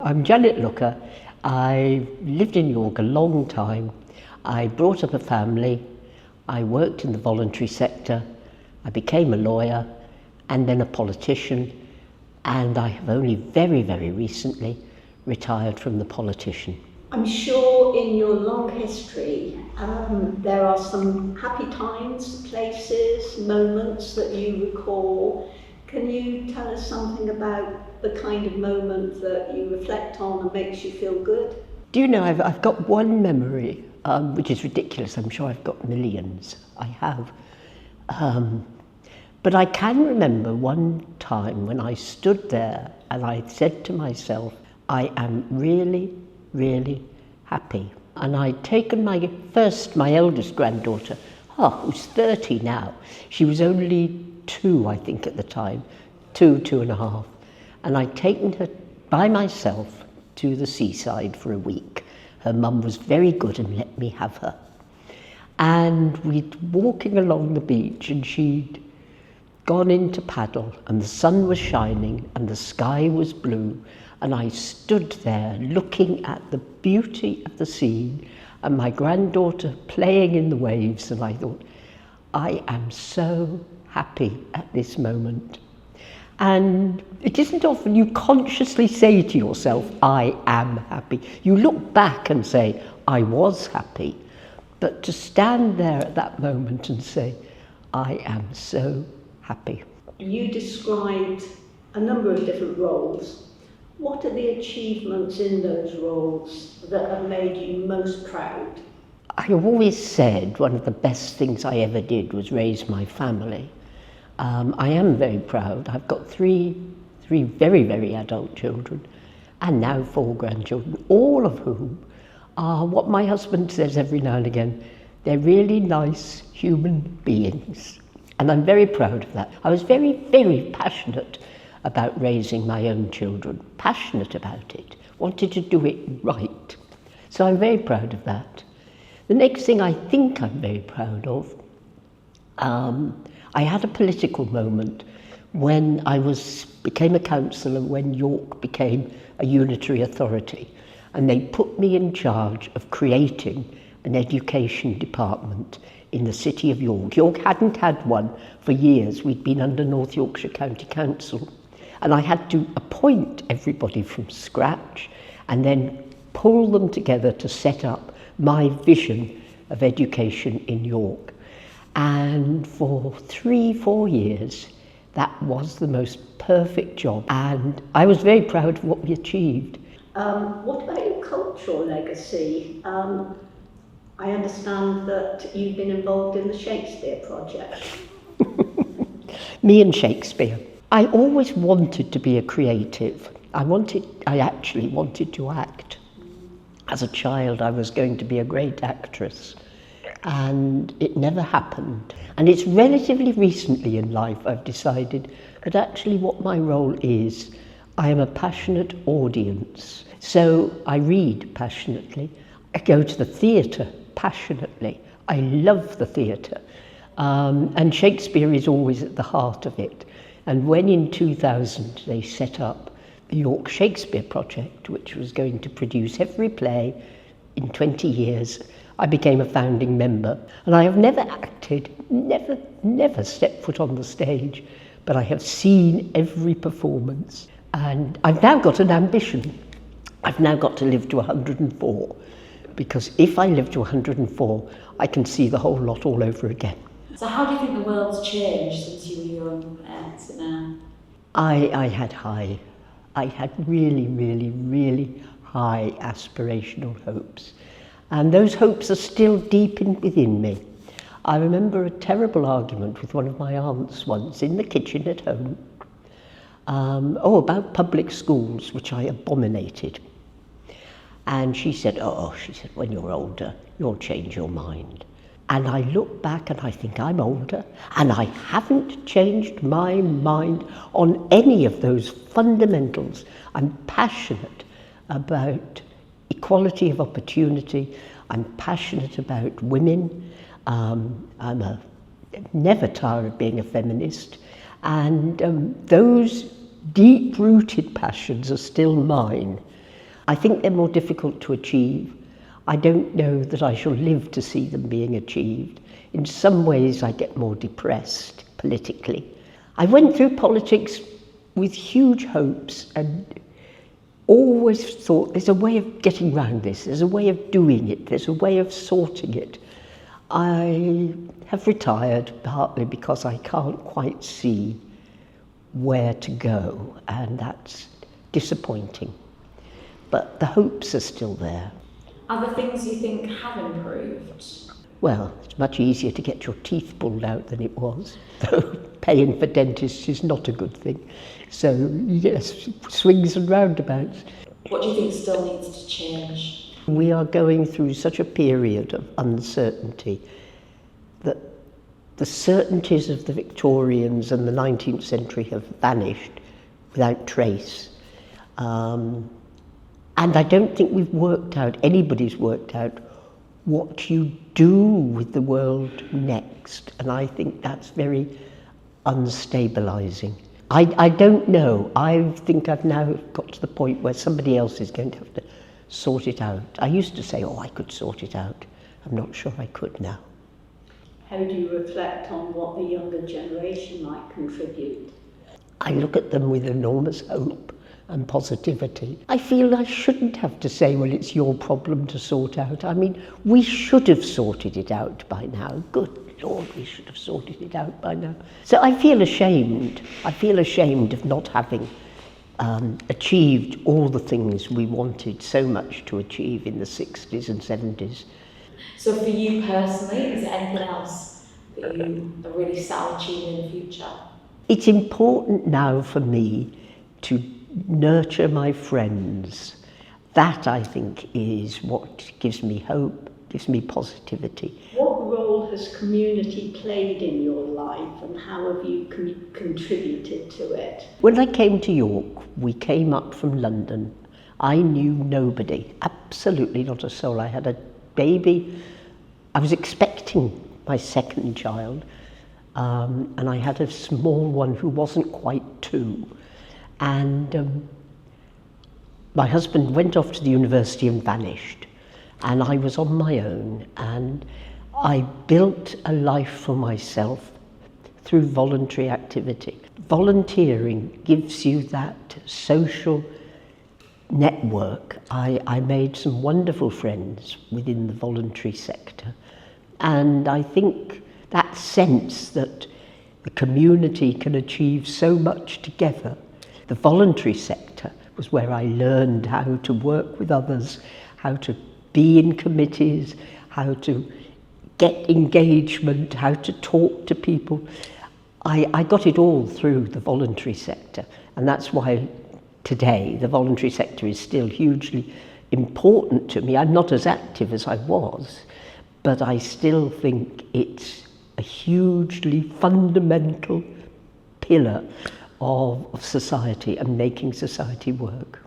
I'm Janet Looker. I lived in York a long time. I brought up a family. I worked in the voluntary sector. I became a lawyer and then a politician. And I have only very, very recently retired from the politician. I'm sure in your long history there are some happy times, places, moments that you recall. Can you tell us something about the kind of moment that you reflect on and makes you feel good? Do you know, I've got one memory, which is ridiculous. I'm sure I've got millions. I have. But I can remember one time when I stood there and I said to myself, I am really, really happy. And I'd taken my eldest granddaughter, who's 30 now. She was only 2, I think, at the time, 2.5. And I'd taken her by myself to the seaside for a week. Her mum was very good and let me have her. And we'd walking along the beach and she'd gone in to paddle and the sun was shining and the sky was blue, and I stood there looking at the beauty of the scene and my granddaughter playing in the waves, and I thought, I am so happy at this moment. And it isn't often you consciously say to yourself, I am happy. You look back and say, I was happy. But to stand there at that moment and say, I am so happy. You described a number of different roles. What are the achievements in those roles that have made you most proud? I always said one of the best things I ever did was raise my family. I am very proud. I've got three very, very adult children and now 4 grandchildren, all of whom are what my husband says every now and again, they're really nice human beings. And I'm very proud of that. I was very, very passionate about raising my own children, passionate about it, wanted to do it right. So I'm very proud of that. The next thing I think I'm very proud of, I had a political moment when I became a councillor when York became a unitary authority, and they put me in charge of creating an education department in the city of York. York hadn't had one for years. We'd been under North Yorkshire County Council, and I had to appoint everybody from scratch and then pull them together to set up my vision of education in York. And for 3-4 years, that was the most perfect job. And I was very proud of what we achieved. What about your cultural legacy? I understand that you've been involved in the Shakespeare project. Me and Shakespeare. I always wanted to be a creative. I actually wanted to act. As a child, I was going to be a great actress. And it never happened. And it's relatively recently in life I've decided that actually what my role is, I am a passionate audience. So I read passionately. I go to the theatre passionately. I love the theatre. And Shakespeare is always at the heart of it. And when in 2000 they set up the York Shakespeare Project, which was going to produce every play in 20 years, I became a founding member. And I have never acted, never stepped foot on the stage, but I have seen every performance. And I've now got an ambition. I've now got to live to 104, because if I live to 104, I can see the whole lot all over again. So how do you think the world's changed since you were young to now? I had really, really, really high aspirational hopes. And those hopes are still deep within me. I remember a terrible argument with one of my aunts once in the kitchen at home, about public schools, which I abominated. And she said, when you're older, you'll change your mind. And I look back and I think I'm older, and I haven't changed my mind on any of those fundamentals. I'm passionate about equality of opportunity. I'm passionate about women. I'm never tire of being a feminist. And those deep-rooted passions are still mine. I think they're more difficult to achieve. I don't know that I shall live to see them being achieved. In some ways, I get more depressed politically. I went through politics with huge hopes and always thought there's a way of getting round this, there's a way of doing it, there's a way of sorting it. I have retired partly because I can't quite see where to go, and that's disappointing. But the hopes are still there. Are there things you think have improved? Well, it's much easier to get your teeth pulled out than it was, though paying for dentists is not a good thing. So, yes, swings and roundabouts. What do you think still needs to change? We are going through such a period of uncertainty that the certainties of the Victorians and the 19th century have vanished without trace. And I don't think anybody's worked out what you do with the world next. And I think that's very unstabilising. I don't know. I think I've now got to the point where somebody else is going to have to sort it out. I used to say, I could sort it out. I'm not sure I could now. How do you reflect on what the younger generation might contribute? I look at them with enormous hope and positivity. I feel I shouldn't have to say, well, it's your problem to sort out. I mean, we should have sorted it out by now. Good Lord, we should have sorted it out by now. So I feel ashamed. I feel ashamed of not having achieved all the things we wanted so much to achieve in the 60s and 70s. So for you personally, is there anything else that you are really sad achieving in the future? It's important now for me to nurture my friends. That, I think, is what gives me hope, gives me positivity. What role has community played in your life, and how have you contributed to it? When I came to York, we came up from London. I knew nobody, absolutely not a soul. I had a baby. I was expecting my second child, and I had a small one who wasn't quite 2. And my husband went off to the university and vanished, and I was on my own, and I built a life for myself through voluntary activity. Volunteering gives you that social network. I made some wonderful friends within the voluntary sector, and I think that sense that the community can achieve so much together. The voluntary sector was where I learned how to work with others, how to be in committees, how to get engagement, how to talk to people. I got it all through the voluntary sector, and that's why today the voluntary sector is still hugely important to me. I'm not as active as I was, but I still think it's a hugely fundamental pillar of society and making society work.